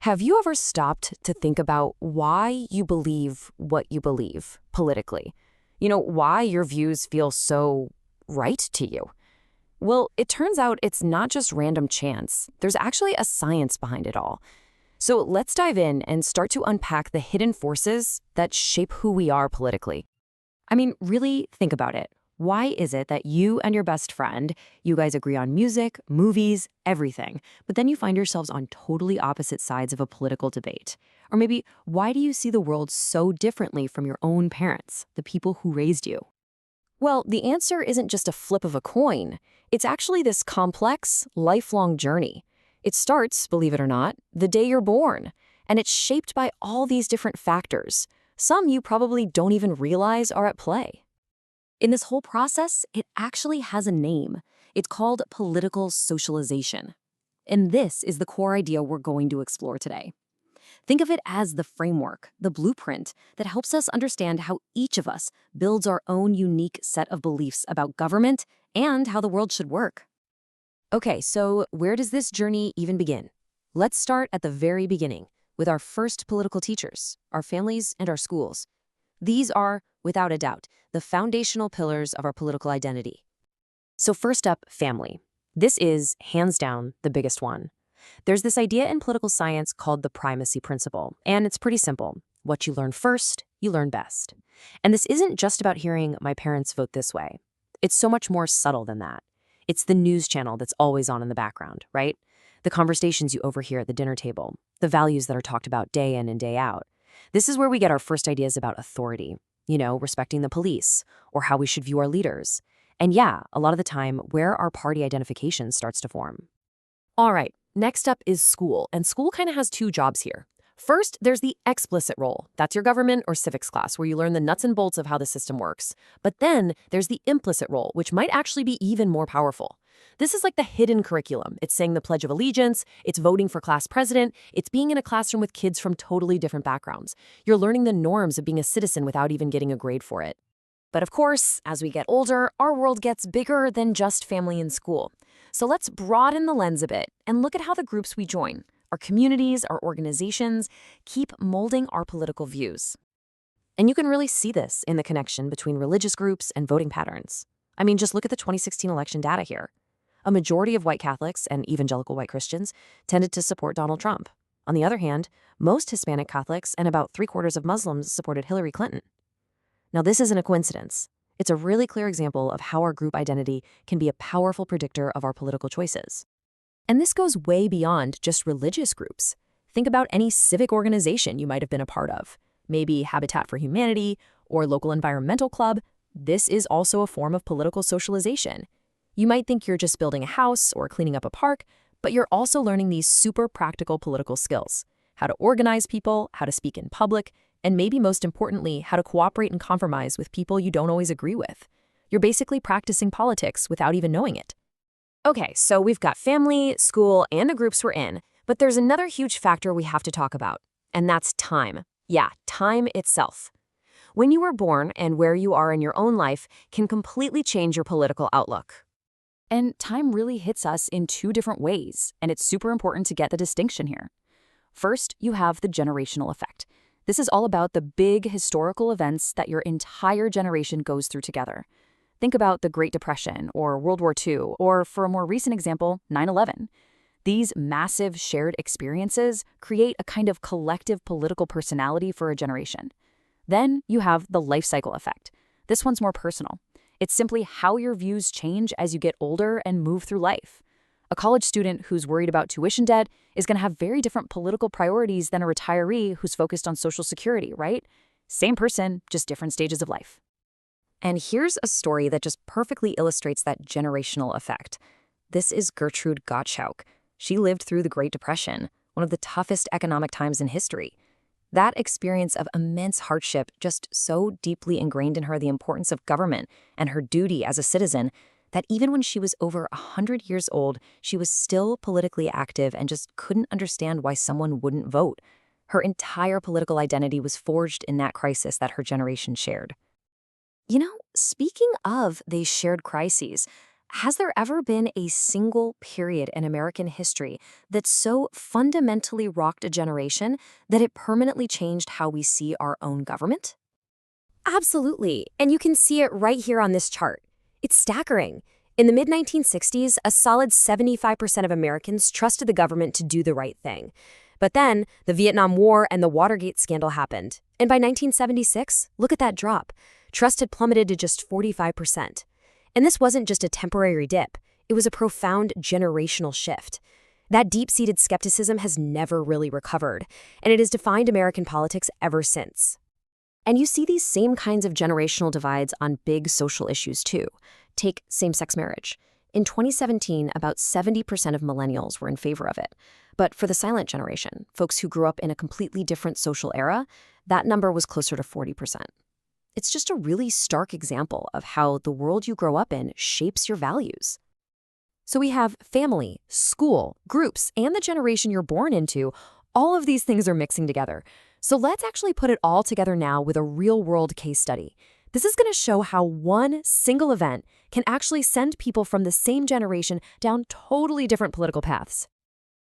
Have you ever stopped to think about why you believe what you believe politically? Why your views feel so right to you? Well, it turns out it's not just random chance. There's actually a science behind it all. So let's dive in and start to unpack the hidden forces that shape who we are politically. I mean, really think about it. Why is it that you and your best friend, you guys agree on music, movies, everything, but then you find yourselves on totally opposite sides of a political debate? Or maybe, why do you see the world so differently from your own parents, the people who raised you? Well, the answer isn't just a flip of a coin. It's actually this complex, lifelong journey. It starts, believe it or not, the day you're born, and it's shaped by all these different factors. Some you probably don't even realize are at play. In this whole process, it actually has a name. It's called political socialization. And this is the core idea we're going to explore today. Think of it as the framework, the blueprint that helps us understand how each of us builds our own unique set of beliefs about government and how the world should work. Okay, so where does this journey even begin? Let's start at the very beginning with our first political teachers, our families, and our schools. These are, without a doubt, the foundational pillars of our political identity. So first up, family. This is, hands down, the biggest one. There's this idea in political science called the primacy principle, and it's pretty simple. What you learn first, you learn best. And this isn't just about hearing my parents vote this way. It's so much more subtle than that. It's the news channel that's always on in the background, right? The conversations you overhear at the dinner table, the values that are talked about day in and day out. This is where we get our first ideas about authority, respecting the police, or how we should view our leaders. And yeah, a lot of the time, where our party identification starts to form. All right, next up is school, and school kind of has two jobs here. First, there's the explicit role. That's your government or civics class, where you learn the nuts and bolts of how the system works. But then there's the implicit role, which might actually be even more powerful. This is like the hidden curriculum. It's saying the Pledge of Allegiance, it's voting for class president, it's being in a classroom with kids from totally different backgrounds. You're learning the norms of being a citizen without even getting a grade for it. But of course, as we get older, our world gets bigger than just family and school. So let's broaden the lens a bit and look at how the groups we join, our communities, our organizations, keep molding our political views. And you can really see this in the connection between religious groups and voting patterns. I mean, just look at the 2016 election data here. A majority of white Catholics and evangelical white Christians tended to support Donald Trump. On the other hand, most Hispanic Catholics and about 3/4 of Muslims supported Hillary Clinton. Now, this isn't a coincidence. It's a really clear example of how our group identity can be a powerful predictor of our political choices. And this goes way beyond just religious groups. Think about any civic organization you might have been a part of, maybe Habitat for Humanity or local environmental club. This is also a form of political socialization. You might think you're just building a house or cleaning up a park, but you're also learning these super practical political skills: how to organize people, how to speak in public, and maybe most importantly, how to cooperate and compromise with people you don't always agree with. You're basically practicing politics without even knowing it. Okay, so we've got family, school, and the groups we're in, but there's another huge factor we have to talk about, and that's time. Yeah, time itself. When you were born and where you are in your own life can completely change your political outlook. And time really hits us in two different ways, and it's super important to get the distinction here. First, you have the generational effect. This is all about the big historical events that your entire generation goes through together. Think about the Great Depression or World War II, or for a more recent example, 9/11. These massive shared experiences create a kind of collective political personality for a generation. Then you have the life cycle effect. This one's more personal. It's simply how your views change as you get older and move through life. A college student who's worried about tuition debt is going to have very different political priorities than a retiree who's focused on Social Security, right? Same person, just different stages of life. And here's a story that just perfectly illustrates that generational effect. This is Gertrude Gottschalk. She lived through the Great Depression, one of the toughest economic times in history. That experience of immense hardship just so deeply ingrained in her the importance of government and her duty as a citizen that even when she was over 100 years old, she was still politically active and just couldn't understand why someone wouldn't vote. Her entire political identity was forged in that crisis that her generation shared. Speaking of these shared crises, Has there ever been a single period in American history that so fundamentally rocked a generation that it permanently changed how we see our own government? Absolutely, and you can see it right here on this chart. It's staggering. In the mid 1960s, a solid 75% of Americans trusted the government to do the right thing. But then, the Vietnam War and the Watergate scandal happened. And by 1976, look at that drop. Trust had plummeted to just 45%. And this wasn't just a temporary dip, it was a profound generational shift. That deep-seated skepticism has never really recovered, and it has defined American politics ever since. And you see these same kinds of generational divides on big social issues too. Take same-sex marriage. In 2017, about 70% of millennials were in favor of it. But for the silent generation, folks who grew up in a completely different social era, that number was closer to 40%. It's just a really stark example of how the world you grow up in shapes your values. So we have family, school, groups, and the generation you're born into. All of these things are mixing together. So let's actually put it all together now with a real-world case study. This is going to show how one single event can actually send people from the same generation down totally different political paths.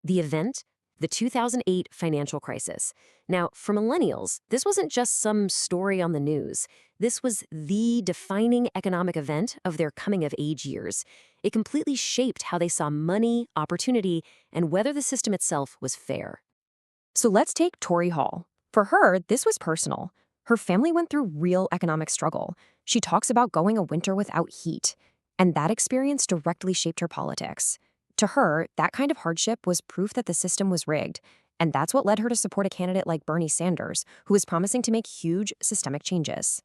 The event? The 2008 financial crisis. Now, for millennials, this wasn't just some story on the news. This was the defining economic event of their coming-of-age years. It completely shaped how they saw money, opportunity, and whether the system itself was fair. So let's take Tori Hall. For her, this was personal. Her family went through real economic struggle. She talks about going a winter without heat, and that experience directly shaped her politics. To her, that kind of hardship was proof that the system was rigged, and that's what led her to support a candidate like Bernie Sanders, who was promising to make huge systemic changes.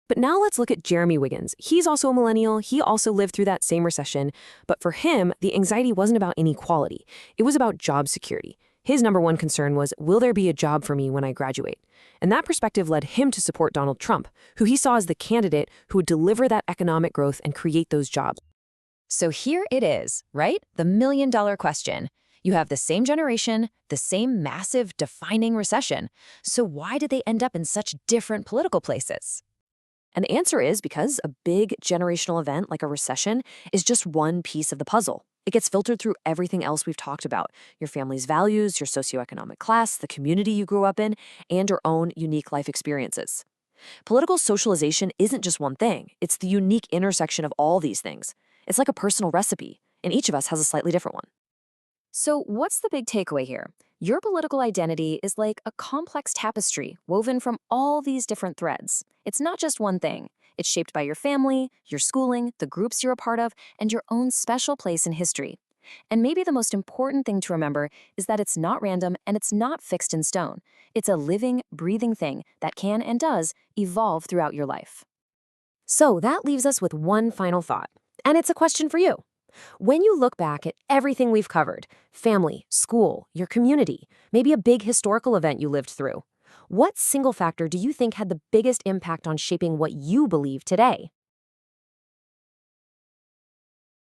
But now let's look at Jeremy Wiggins. He's also a millennial. He also lived through that same recession. But for him, the anxiety wasn't about inequality. It was about job security. His number one concern was, will there be a job for me when I graduate? And that perspective led him to support Donald Trump, who he saw as the candidate who would deliver that economic growth and create those jobs. So here it is, right? The million-dollar question. You have the same generation, the same massive, defining recession. So why did they end up in such different political places? And the answer is because a big generational event like a recession is just one piece of the puzzle. It gets filtered through everything else we've talked about: your family's values, your socioeconomic class, the community you grew up in, and your own unique life experiences. Political socialization isn't just one thing. It's the unique intersection of all these things. It's like a personal recipe, and each of us has a slightly different one. So what's the big takeaway here? Your political identity is like a complex tapestry woven from all these different threads. It's not just one thing. It's shaped by your family, your schooling, the groups you're a part of, and your own special place in history. And maybe the most important thing to remember is that it's not random and it's not fixed in stone. It's a living, breathing thing that can and does evolve throughout your life. So that leaves us with one final thought. And it's a question for you. When you look back at everything we've covered, family, school, your community, maybe a big historical event you lived through, what single factor do you think had the biggest impact on shaping what you believe today?